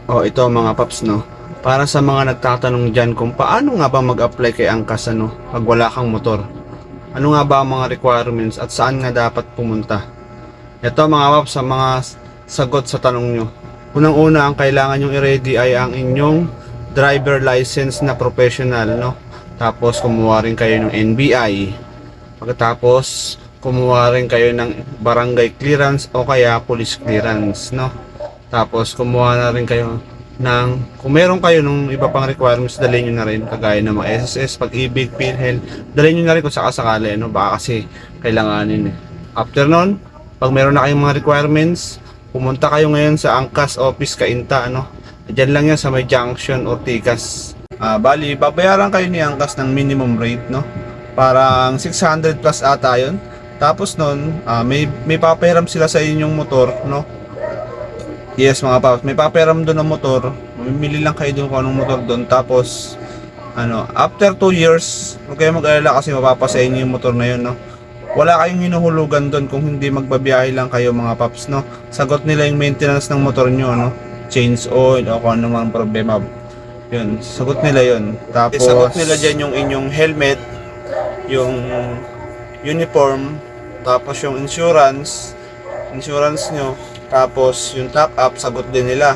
O ito mga paps, no, para sa mga nagtatanong dyan kung paano nga ba mag-apply kay Angkas pag wala kang motor. Ano nga ba ang mga requirements at saan nga dapat pumunta? Ito mga paps, sa mga sagot sa tanong nyo. Unang-una, ang kailangan nyong i-ready ay ang inyong driver license na professional, no? Tapos kumuha rin kayo ng NBI. Pagkatapos kumuha rin kayo ng barangay clearance o kaya police clearance, no? Tapos kumuha na rin kayo ng, kung meron kayo nung iba pang requirements, dalhin nyo na rin kagaya ng mga SSS, Pag-ibig, PhilHealth, dalhin nyo na rin kung sakasakali, no? Baka kasi kailanganin eh. After nun, pag meron na kayong mga requirements, pumunta kayo ngayon sa Angkas Office Cainta, ano? Diyan lang yan sa may junction Ortigas. Bali, babayaran kayo ni Angkas ng minimum rate, no? Parang 600 plus ata yun. Tapos nun, may papahiram sila sa inyong motor, no? Yes mga paps, may papahiram doon ng motor. Mamimili lang kayo doon kung anong motor doon. Tapos, after 2 years, huwag kayong mag-alala kasi mapapasa inyo yung motor na yun, no? Wala kayong hinuhulugan doon kung hindi magbabiyahe lang kayo mga paps, no? Sagot nila yung maintenance ng motor nyo, no? Change oil o kung ano mang problema. Yun, sagot nila yun. Tapos, sagot nila dyan yung inyong helmet, yung uniform, tapos yung insurance nyo, tapos yung top up, sagot din nila.